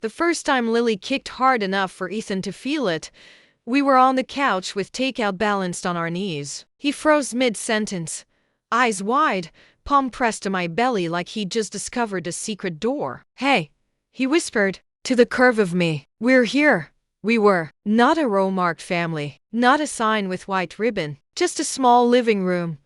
The first time Lily kicked hard enough for Ethan to feel it, we were on the couch with takeout balanced on our knees. He froze mid-sentence, eyes wide, palm pressed to my belly like he'd just discovered a secret door. "Hey," he whispered, to the curve of me. "We're here." We were. Not a row-marked family, not a sign with white ribbon, just a small living room,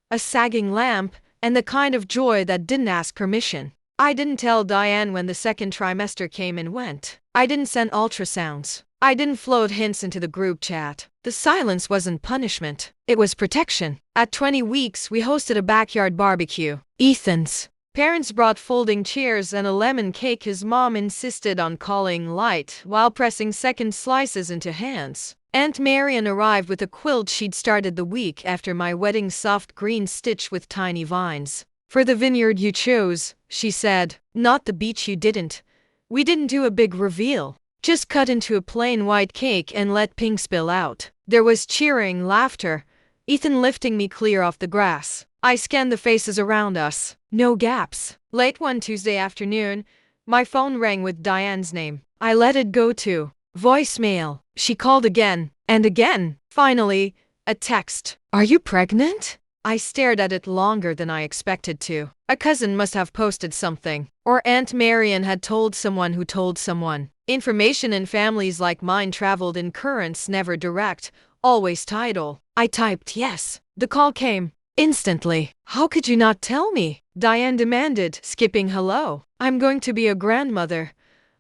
a sagging lamp, and the kind of joy that didn't ask permission. I didn't tell Diane when the second trimester came and went. I didn't send ultrasounds. I didn't float hints into the group chat. The silence wasn't punishment. It was protection. At 20 weeks, we hosted a backyard barbecue. Ethan's parents brought folding chairs and a lemon cake his mom insisted on calling light while pressing second slices into hands. Aunt Marian arrived with a quilt she'd started the week after my wedding, soft green stitch with tiny vines. "For the vineyard you chose," she said, "not the beach you didn't." We didn't do a big reveal. Just cut into a plain white cake and let pink spill out. There was cheering, laughter, Ethan lifting me clear off the grass. I scanned the faces around us. No gaps. Late one Tuesday afternoon, my phone rang with Diane's name. I let it go to voicemail. She called again and again. Finally, a text. "Are you pregnant?" I stared at it longer than I expected to. A cousin must have posted something. Or Aunt Marian had told someone who told someone. Information in families like mine traveled in currents, never direct, always tidal. I typed yes. The call came. Instantly. "How could you not tell me?" Diane demanded, skipping hello. "I'm going to be a grandmother."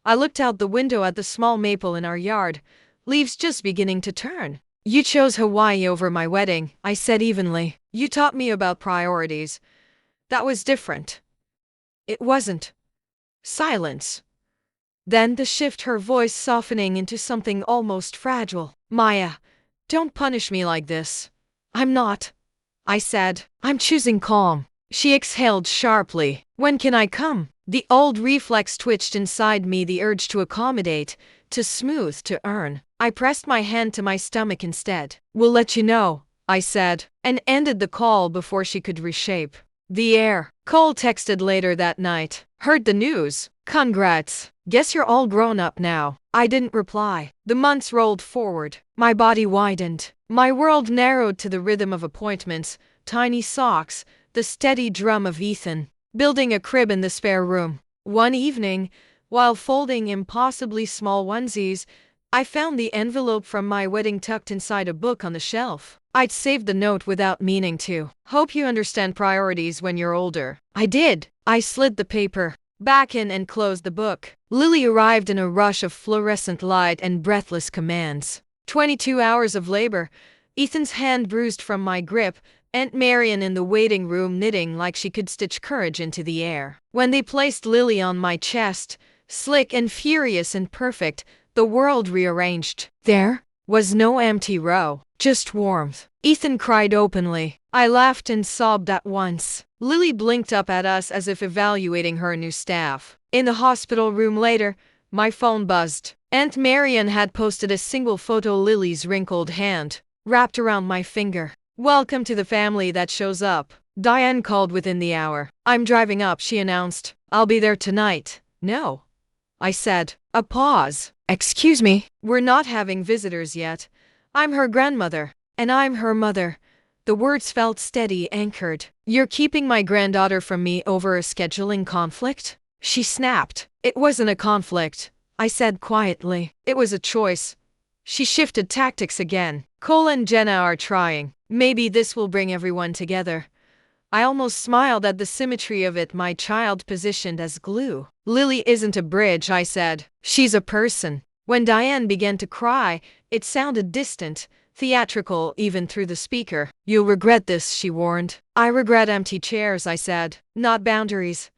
I looked out the window at the small maple in our yard, leaves just beginning to turn. "You chose Hawaii over my wedding," I said evenly. "You taught me about priorities. That was different." "It wasn't." Silence. Then the shift, her voice softening into something almost fragile. "Maya, don't punish me like this." "I'm not," I said. "I'm choosing calm." She exhaled sharply. "When can I come?" The old reflex twitched inside me, the urge to accommodate, to smooth, to earn. I pressed my hand to my stomach instead. "We'll let you know," I said, and ended the call before she could reshape. The air. Cole texted later that night. "Heard the news. Congrats. Guess you're all grown up now." I didn't reply. The months rolled forward. My body widened. My world narrowed to the rhythm of appointments, tiny socks, the steady drum of Ethan, building a crib in the spare room. One evening, while folding impossibly small onesies, I found the envelope from my wedding tucked inside a book on the shelf. I'd saved the note without meaning to. "Hope you understand priorities when you're older." I did. I slid the paper back in and closed the book. Lily arrived in a rush of fluorescent light and breathless commands. 22 hours of labor, Ethan's hand bruised from my grip, Aunt Marian in the waiting room knitting like she could stitch courage into the air. When they placed Lily on my chest, slick and furious and perfect, the world rearranged. There was no empty row, just warmth. Ethan cried openly. I laughed and sobbed at once. Lily blinked up at us as if evaluating her new staff. In the hospital room later, my phone buzzed. Aunt Marian had posted a single photo, Lily's wrinkled hand wrapped around my finger. "Welcome to the family that shows up." Diane called within the hour. "I'm driving up," she announced. "I'll be there tonight." "No," I said. A pause. "Excuse me." "We're not having visitors yet. I'm her grandmother." "And I'm her mother." The words felt steady, anchored. "You're keeping my granddaughter from me over a scheduling conflict?" She snapped. "It wasn't a conflict," I said quietly. "It was a choice." She shifted tactics again. "Cole and Jenna are trying. Maybe this will bring everyone together." I almost smiled at the symmetry of it, my child positioned as glue. "Lily isn't a bridge," I said. "She's a person." When Diane began to cry, it sounded distant, theatrical even through the speaker. "You'll regret this," she warned. "I regret empty chairs," I said. "Not boundaries."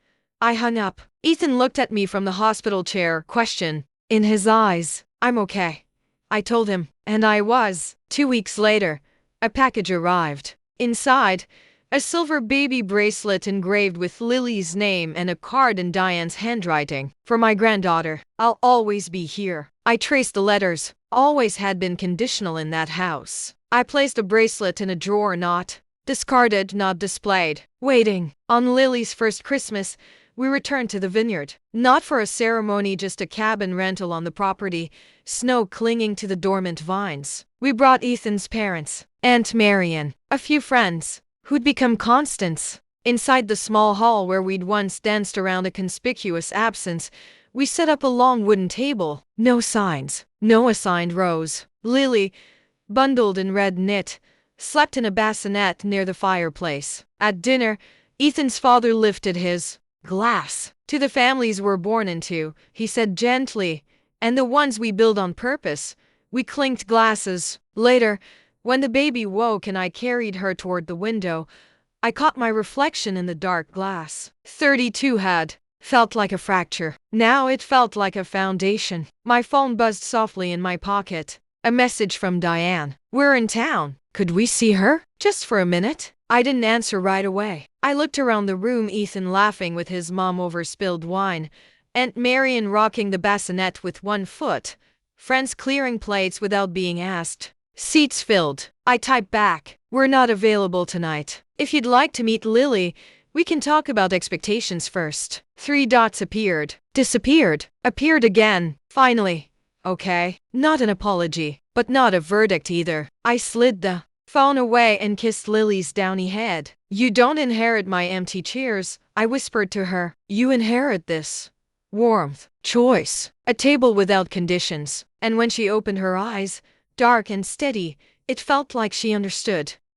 I hung up. Ethan looked at me from the hospital chair, question in his eyes. "I'm okay," I told him, and I was. 2 weeks later, a package arrived. Inside, a silver baby bracelet engraved with Lily's name and a card in Diane's handwriting. "For my granddaughter. I'll always be here." I traced the letters. Always had been conditional in that house. I placed a bracelet in a drawer, not discarded, not displayed. Waiting. On Lily's first Christmas, we returned to the vineyard. Not for a ceremony, just a cabin rental on the property, snow clinging to the dormant vines. We brought Ethan's parents, Aunt Marian, a few friends, who'd become constants. Inside the small hall where we'd once danced around a conspicuous absence, we set up a long wooden table. No signs, no assigned rows. Lily, bundled in red knit, slept in a bassinet near the fireplace. At dinner, Ethan's father lifted his glass to the families we're born into, he said gently, and the ones we build on purpose. We clinked glasses. Later, when the baby woke and I carried her toward the window, I caught my reflection in the dark glass. 32 had felt like a fracture. Now it felt like a foundation. My phone buzzed softly in my pocket. A message from Diane. We're in town. Could we see her? Just for a minute? I didn't answer right away. I looked around the room, Ethan laughing with his mom over spilled wine, Aunt Marian rocking the bassinet with one foot, friends clearing plates without being asked. Seats filled. I typed back. We're not available tonight. If you'd like to meet Lily, we can talk about expectations first. 3 dots appeared, disappeared, appeared again. Finally. Okay. Not an apology, but not a verdict either. I slid the phone away and kissed Lily's downy head. You don't inherit my empty chairs, I whispered to her. You inherit this warmth, choice, a table without conditions. And when she opened her eyes, dark and steady, it felt like she understood.